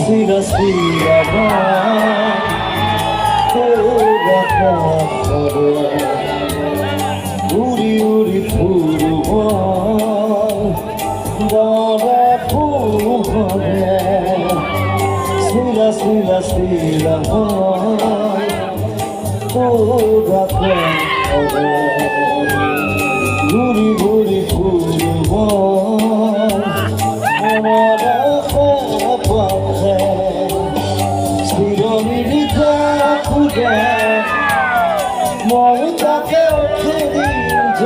Sila sila ba 우리 부르고 너를 부르네 스라 스라 스라 우리 부르고 너를 부르네 시련이 다 그래 모르게 어떻게든지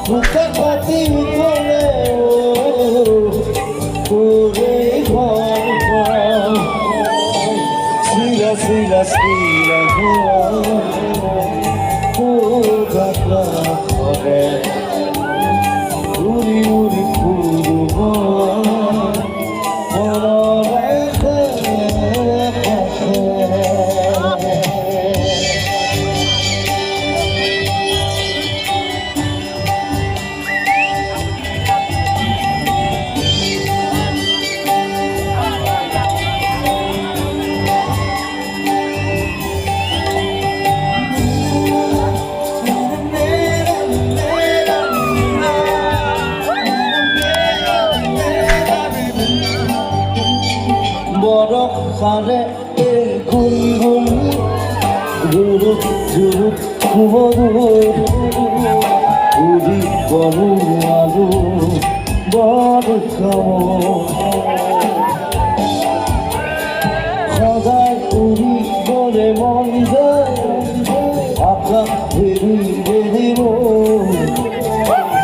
부탁받기 원해요 우리 걸어 스라 스라 스라 부탁받네 우리 부르고 বরফারে গুনগুন রুরুক রুরুক কুমরুর উড়ি গরু আলু বড় সদাই উড়ি বলে মন্দ আকাশ ভেরি বেরিব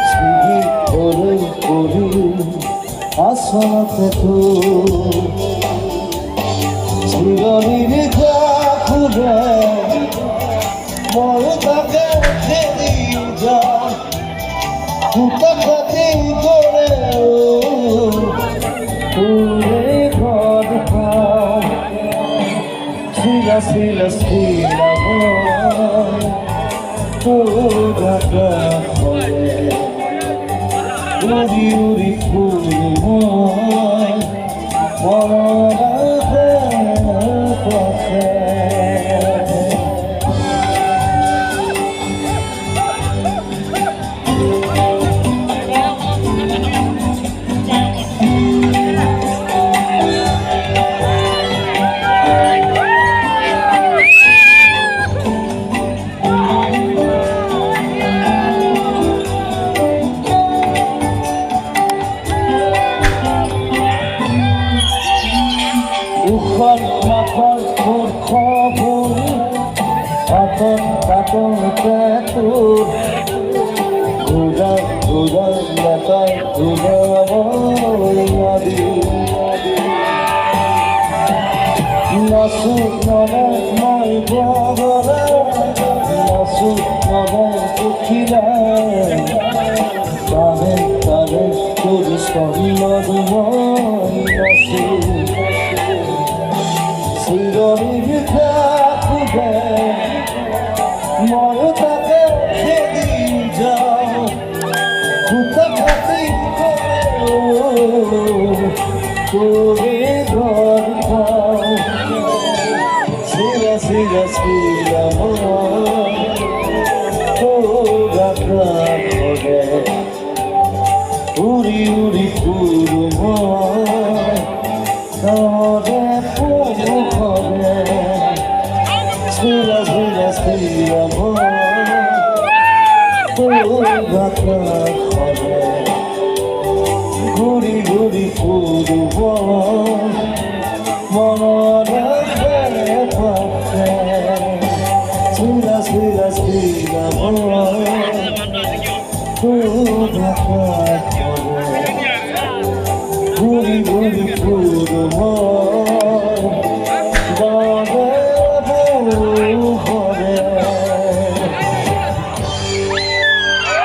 সিগি করে করি আসাতে তো 시간이 가꾸래 모르게 어떻게든지 부탁받기 원해요 우리 걸어 스라 스라 스라 우리 부르고 우컨 마컨 콘코분 아콘 따콘 따뚜 우단 나тай 우다보야디 나수 너네 마이 보거라 나수 너네 부키라 나네 우리 소리라도 나수 시간이 가쁘게 모르게 어떻게든지 부탁받기 원해요 우리 걸어 스라 스라 스라 부탁받네 우리 부르고 너를 부르네 스라 스라 스라 부탁받네 우리 부르고 너를 부르네 스라 스라 스라 부탁받네 우리 부르고